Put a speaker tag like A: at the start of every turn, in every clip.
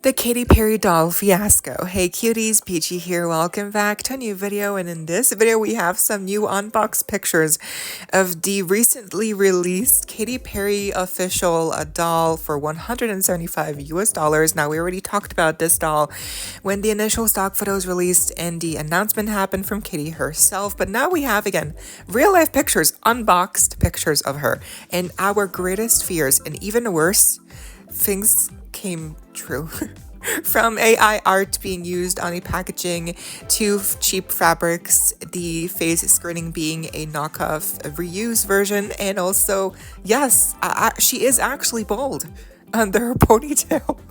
A: The Katy Perry doll fiasco. Hey cuties, Peachy here. Welcome back to a new video, and in this video we have some new unboxed pictures of the recently released Katy Perry official doll for $175 US. Now, we already talked about this doll when the initial stock photos released and the announcement happened from Katy herself, but now we have again real life pictures, unboxed pictures of her, and our greatest fears and even worse things came true. From AI art being used on the packaging to cheap fabrics, the face screening being a knockoff, a reused version, and also, yes, she is actually bald under her ponytail.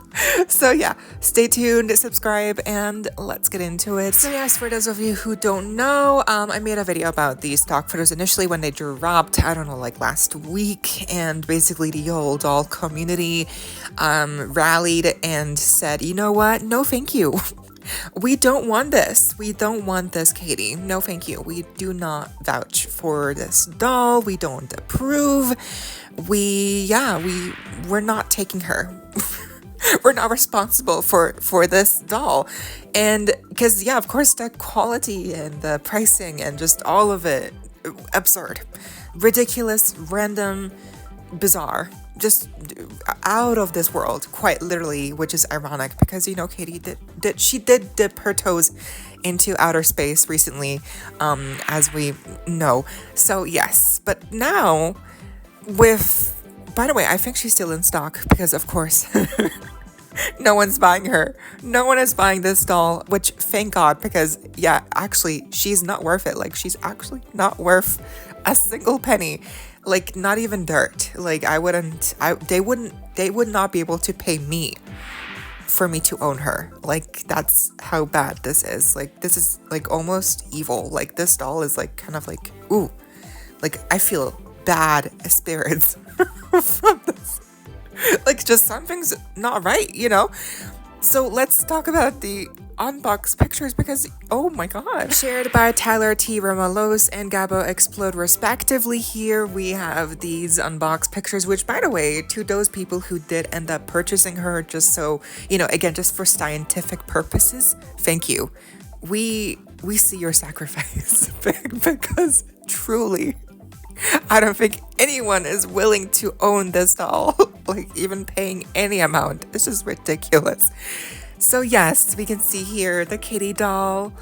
A: So yeah, stay tuned, subscribe, and let's get into it. So yes, for those of you who don't know, I made a video about these stock photos initially when they dropped, I don't know, like last week, and basically the whole doll community rallied and said, you know what, no thank you. We don't want this. We don't want this, Katy. No, thank you. We do not vouch for this doll. We don't approve. We're not taking her. We're not responsible for this doll. And because, yeah, of course, the quality and the pricing and just all of it, absurd, ridiculous, random, bizarre, just out of this world, quite literally, which is ironic because, you know, Katy did dip her toes into outer space recently, as we know. So yes, but now by the way, I think she's still in stock because, of course, no one's buying her. No one is buying this doll, which thank God, because yeah, actually, she's not worth it. Like, she's actually not worth a single penny. Like, not even dirt. Like, they would not be able to pay me for me to own her. Like, that's how bad this is. Like, this is like almost evil. Like, this doll is like kind of like, ooh, like I feel bad spirits from this. Like, just something's not right, you know? So let's talk about the unboxed pictures because, oh my god. Shared by Tyler T. Romalos and Gabo Explode respectively. Here we have these unboxed pictures, which, by the way, to those people who did end up purchasing her just so, you know, again, just for scientific purposes, thank you. We see your sacrifice because truly, I don't think anyone is willing to own this doll, like even paying any amount. It's just ridiculous. So yes, we can see here the Katy doll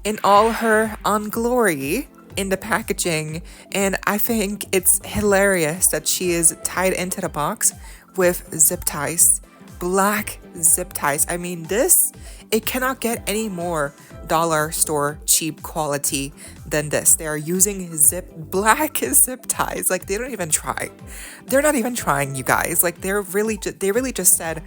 A: in all her glory in the packaging, and I think it's hilarious that she is tied into the box with zip ties, black zip ties. I mean, it cannot get any more dollar store cheap quality than this. They are using black zip ties. Like, they don't even try. They're not even trying, you guys. Like, they really just said,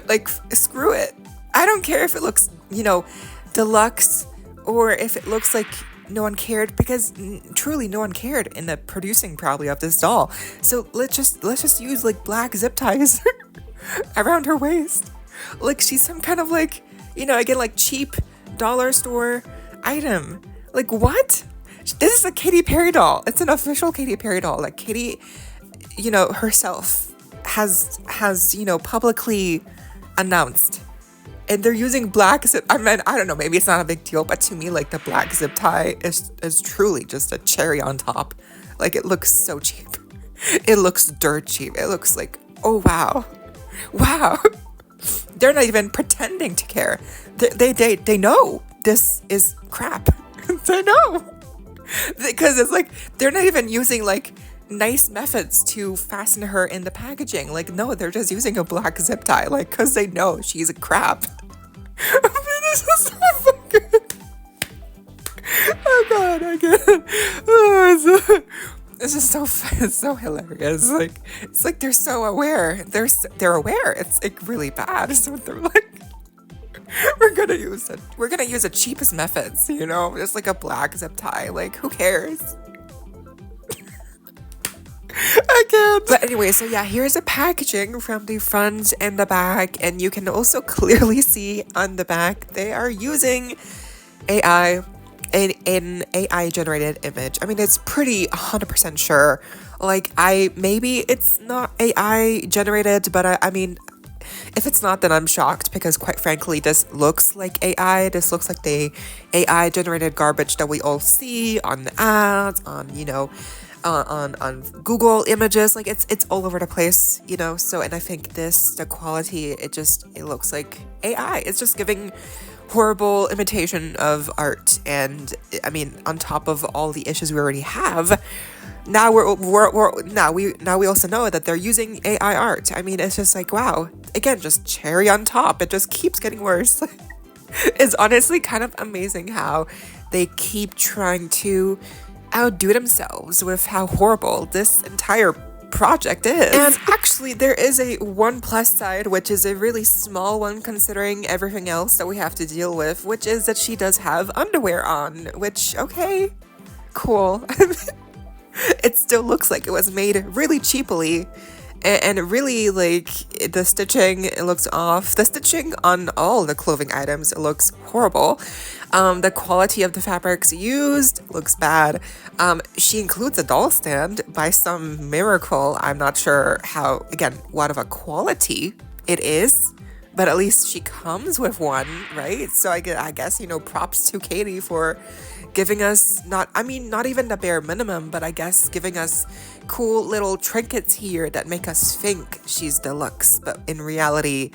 A: like, screw it. I don't care if it looks, you know, deluxe or if it looks like no one cared, because truly no one cared in the producing probably of this doll. So let's just use like black zip ties around her waist. Like, she's some kind of like, you know, again, like cheap dollar store item. Like, what? This is a Katy Perry doll. It's an official Katy Perry doll. Like, Katy, you know, herself has you know, publicly announced, and they're using black zip. I mean, I don't know, maybe it's not a big deal, but to me, like, the black zip tie is truly just a cherry on top. Like, it looks so cheap. It looks dirt cheap. It looks like, oh wow. They're not even pretending to care. They know this is crap. They know, because it's like they're not even using like nice methods to fasten her in the packaging. Like, no, they're just using a black zip tie, like, because they know she's a crap. I mean, this is so fucking... Oh god, I can't. Oh, this is it's so hilarious. Like, it's like they're so aware. They're aware. It's like really bad. So they're like, we're gonna use the cheapest methods, you know, just like a black zip tie. Like, who cares? I can't. But anyway, so yeah, here's the packaging from the front and the back, and you can also clearly see on the back they are using AI. An AI generated image. I mean, it's pretty 100% sure. Like, maybe it's not AI generated, but I mean, If it's not, then I'm shocked because quite frankly, this looks like AI. This looks like the AI generated garbage that we all see on the ads, on, you know, on Google images. Like it's all over the place, you know. So, and I think the quality, it looks like AI. It's just giving horrible imitation of art. And I mean, on top of all the issues we already have, now we also know that they're using AI art. I mean, it's just like, wow, again, just cherry on top. It just keeps getting worse. It's honestly kind of amazing how they keep trying to outdo themselves with how horrible this entire project is. And actually, there is a one plus side, which is a really small one considering everything else that we have to deal with, which is that she does have underwear on, which, okay, cool. It still looks like it was made really cheaply, and really, like, the stitching, it looks off. The stitching on all the clothing items, it looks horrible. The quality of the fabrics used looks bad. She includes a doll stand by some miracle. I'm not sure how, again, what of a quality it is, but at least she comes with one, right? So I guess, you know, props to Katy for giving us not even the bare minimum, but I guess giving us cool little trinkets here that make us think she's deluxe. But in reality,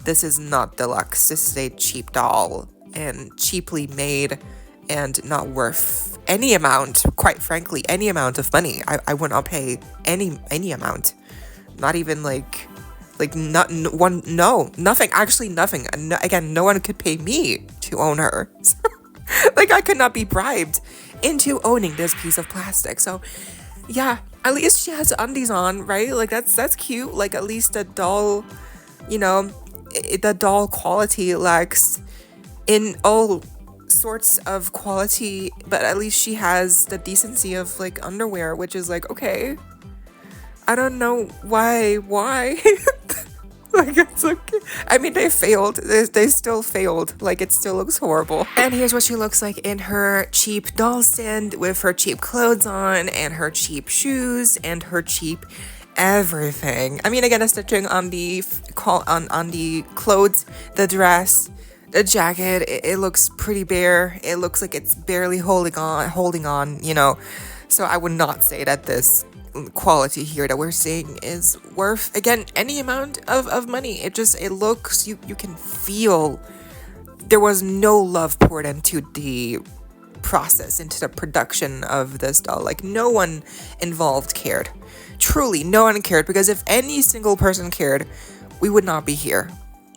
A: this is not deluxe. This is a cheap doll and cheaply made and not worth any amount, quite frankly, any amount of money. I would not pay any amount. Not even nothing, actually nothing. No, again, no one could pay me to own her. Like, I could not be bribed into owning this piece of plastic. So, yeah, at least she has undies on, right? Like, that's cute. Like, at least the doll, you know, the doll quality lacks in all sorts of quality, but at least she has the decency of, like, underwear, which is like, okay. I don't know why. Like, it's okay. I mean, they failed. They still failed. Like, it still looks horrible. And here's what she looks like in her cheap doll stand with her cheap clothes on and her cheap shoes and her cheap everything. I mean, again, the stitching on the clothes, the dress, the jacket, it looks pretty bare. It looks like it's barely holding on, you know. So I would not say that this quality here that we're seeing is worth, again, any amount of money. It looks, you can feel there was no love poured into the process, into the production of this doll. Like, no one involved cared. Truly, no one cared, because if any single person cared, we would not be here.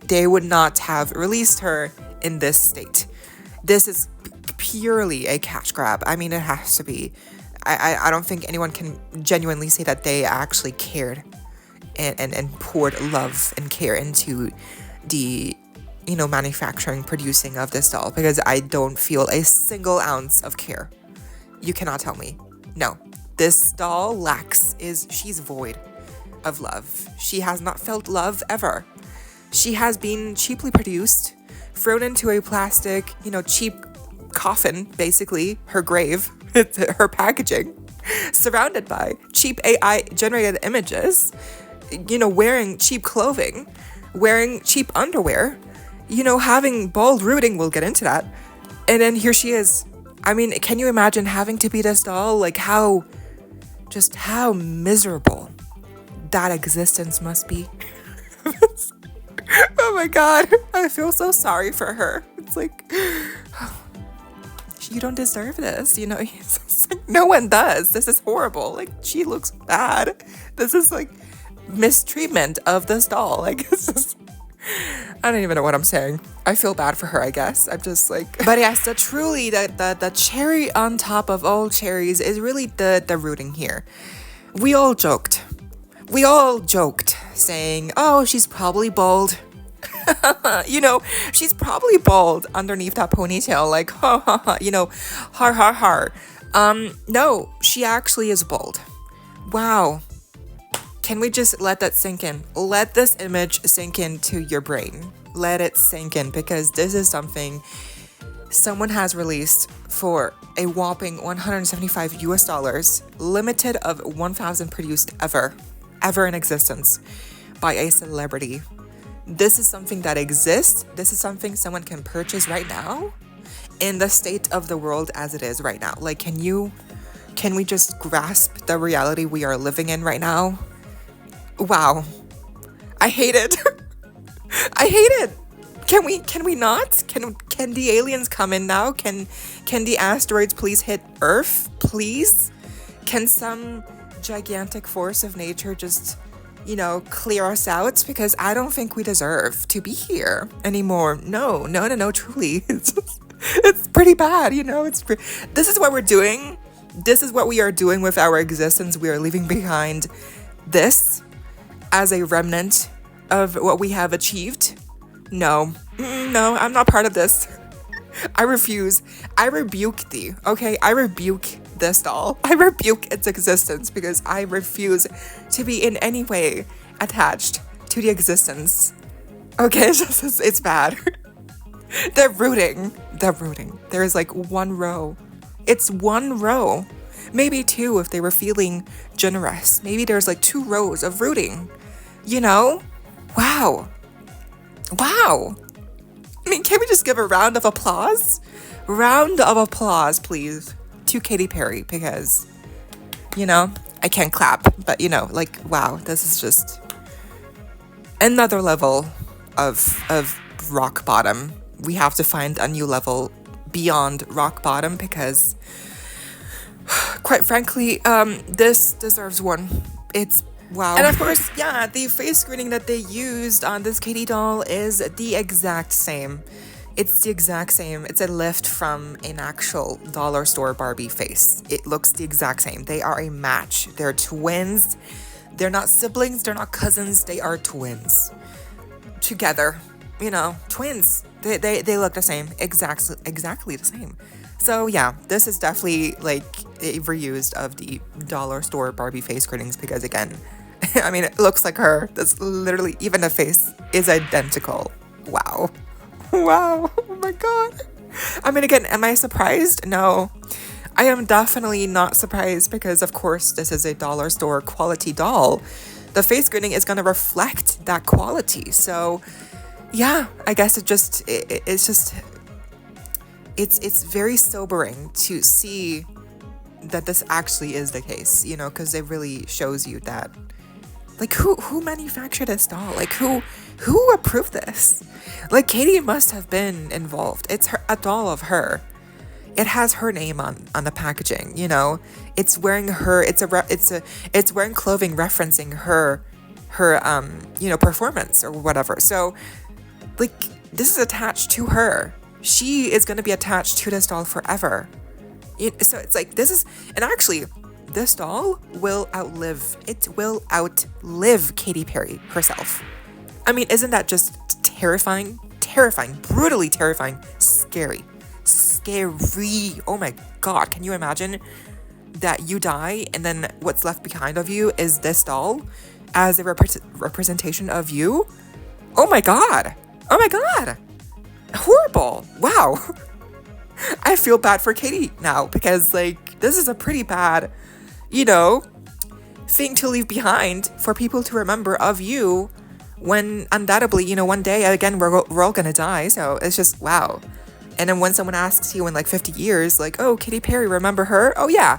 A: They would not have released her in this state. This is purely a cash grab. I mean, it has to be. I don't think anyone can genuinely say that they actually cared and poured love and care into the, you know, manufacturing, producing of this doll, because I don't feel a single ounce of care. You cannot tell me. No, this doll she's void of love. She has not felt love ever. She has been cheaply produced, thrown into a plastic, you know, cheap coffin, basically, her grave. It's her packaging, surrounded by cheap AI generated images, you know, wearing cheap clothing, wearing cheap underwear, you know, having bald rooting. We'll get into that. And then here she is. I mean, can you imagine having to be this doll? Like, how miserable that existence must be. Oh my God. I feel so sorry for her. It's like, you don't deserve this, you know. Like, no one does. This is horrible. Like, she looks bad. This is like mistreatment of this doll. Like, it's just, I don't even know what I'm saying. I feel bad for her, I guess. I'm just like, but yes, the cherry on top of all cherries is really the rooting here. We all joked saying, oh, she's probably bald. You know, she's probably bald underneath that ponytail, like, ha ha ha, you know, har har har. No, she actually is bald. Wow. Can we just let that sink in? Let this image sink into your brain. Let it sink in, because this is something someone has released for a whopping $175 limited of 1,000 produced ever in existence by a celebrity. this is something that exists. This is something someone can purchase right now in the state of the world as it is right now. Like, can we just grasp the reality we are living in right now? Wow. I hate it. I hate it. Can we not? Can the aliens come in now? Can the asteroids please hit Earth, please? Can some gigantic force of nature just, clear us out? Because I don't think we deserve to be here anymore. No, truly. It's pretty bad, this is what we're doing. This is what we are doing with our existence. We are leaving behind this as a remnant of what we have achieved. No, I'm not part of this. I refuse. I rebuke thee, okay? I rebuke this doll. I rebuke its existence because I refuse to be in any way attached to the existence. Okay, it's bad. They're rooting. There is like one row. It's one row. Maybe two if they were feeling generous. Maybe there's like 2 rows of rooting. Wow. I mean, can we just give a round of applause? Round of applause, please, to Katy Perry, because, I can't clap, but, wow, this is just another level of rock bottom. We have to find a new level beyond rock bottom because, quite frankly, this deserves one. It's wow. And of course, the face screening that they used on this Katy doll is the exact same. It's the exact same. It's a lift from an actual dollar store Barbie face. It looks the exact same. They are a match. They're twins. They're not siblings. They're not cousins. They are twins. Together. Twins. They look the same. Exactly the same. So yeah, this is definitely like a reused of the dollar store Barbie face screenings because again, I mean, it looks like her. That's literally, even the face is identical. Wow. Oh my god. I mean, again, am I surprised? No. I am definitely not surprised because, of course, this is a dollar store quality doll. The face screening is going to reflect that quality. So, yeah, I guess it's very sobering to see that this actually is the case, because it really shows you that, like, who manufactured this doll? Like, who approved this? Like, Katy must have been involved. It's a doll of her. It has her name on the packaging, It's wearing her. It's wearing clothing referencing her performance or whatever. So, like, this is attached to her. She is going to be attached to this doll forever. So it's like, and actually, this doll will outlive Katy Perry herself. I mean, isn't that just terrifying? Terrifying, brutally terrifying, scary. Oh my god, can you imagine that you die and then what's left behind of you is this doll as a representation of you? Oh my god. Horrible. Wow. I feel bad for Katy now because, like, this is a pretty bad, thing to leave behind for people to remember of you when undoubtedly, one day, again, we're all gonna die. So it's just, wow. And then when someone asks you in like 50 years, like, oh, Katy Perry, remember her? Oh yeah,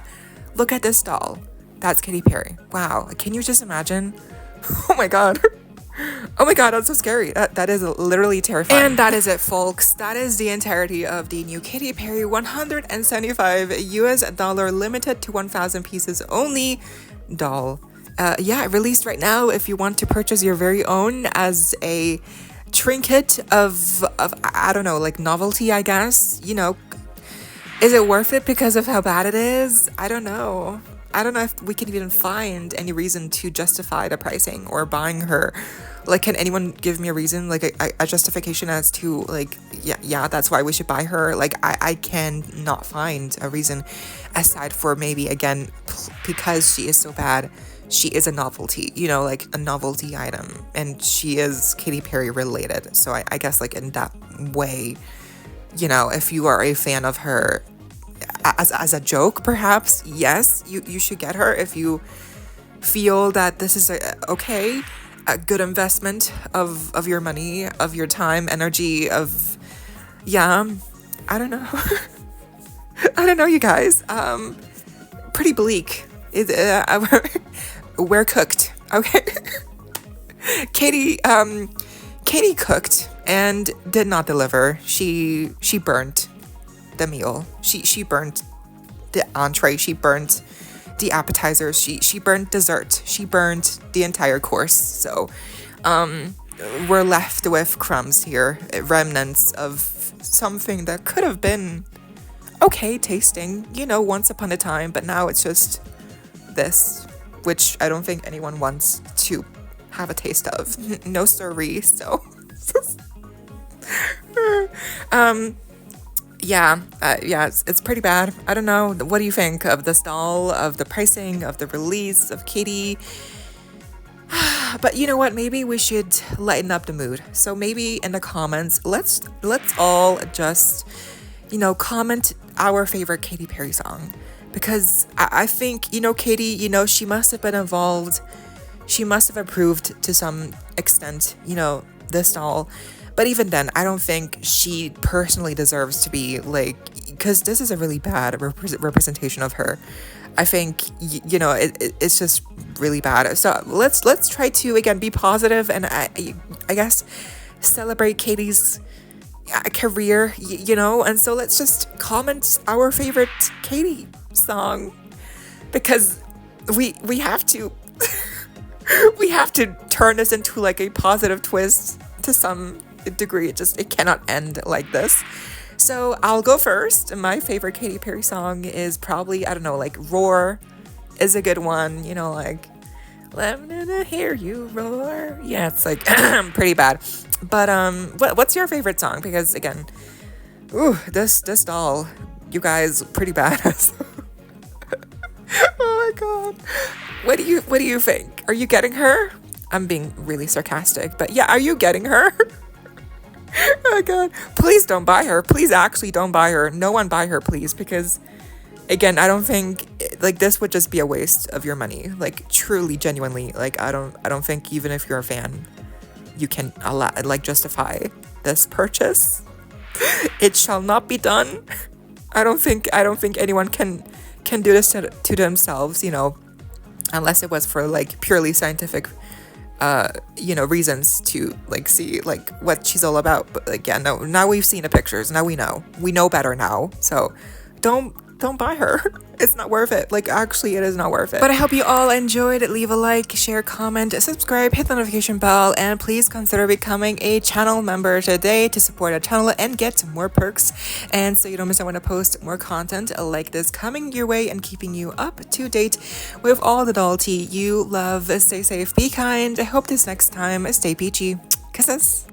A: look at this doll. That's Katy Perry. Wow. Can you just imagine? Oh my god. Oh my god, that's so scary. That is literally terrifying. And that is it, folks. That is the entirety of the new Katy Perry $175 limited to 1,000 pieces only doll. Released right now if you want to purchase your very own as a trinket of I don't know, like novelty, I guess. Is it worth it because of how bad it is? I don't know if we can even find any reason to justify the pricing or buying her. Like, can anyone give me a reason, like a justification as to, like, yeah, that's why we should buy her? Like, I can not find a reason aside for maybe, again, because she is so bad, she is a novelty, like a novelty item, and she is Katy Perry related. So I guess, like, in that way, if you are a fan of her, as a joke, perhaps, yes, you should get her if you feel that this is okay. a good investment of your money, of your time, energy, of, yeah, I don't know. I don't know, you guys. Pretty bleak. We're cooked, okay? Katy, Katy cooked and did not deliver. She burnt the meal. She burnt the entree. She burnt the appetizers. She burnt dessert. She burnt the entire course. So, we're left with crumbs here, remnants of something that could have been okay tasting, once upon a time, but now it's just this, which I don't think anyone wants to have a taste of. No siree. So, yeah, it's pretty bad. I don't know. What do you think of the stall, of the pricing, of the release, of Katy? But you know what? Maybe we should lighten up the mood. So maybe in the comments, let's all just, comment our favorite Katy Perry song. Because I think, Katy, she must have been involved. She must have approved to some extent, the stall. But even then, I don't think she personally deserves to be because this is a really bad representation of her. I think, it's just really bad. So let's try to, again, be positive and I guess celebrate Katy's career, and so let's just comment our favorite Katy song, because we have to we have to turn this into a positive twist to some degree. It cannot end like this. So I'll go first. My favorite Katy Perry song is probably, I don't know, Roar is a good one, let me hear you roar. Yeah, it's pretty bad. But what's your favorite song? Because again, this doll, you guys, pretty badass. Oh my god. What do you think? Are you getting her? I'm being really sarcastic, but yeah, are you getting her? Oh my god. Please don't buy her. Please actually don't buy her. No one buy her, please, because again, I don't think this would just be a waste of your money. Truly, genuinely, I don't think even if you're a fan, you can justify this purchase. It shall not be done. I don't think anyone can do this to themselves, unless it was for purely scientific reasons to see what she's all about. But yeah, no, now we've seen the pictures. Now we know better now. So don't buy her. It's not worth it. Actually, it is not worth it. But I hope you all enjoyed. Leave a like, share, comment, subscribe, hit the notification bell, and please consider becoming a channel member today to support our channel and get more perks. And so you don't miss out when I post more content like this coming your way and keeping you up to date with all the doll tea you love. Stay safe, be kind. I hope this next time stay peachy. Kisses.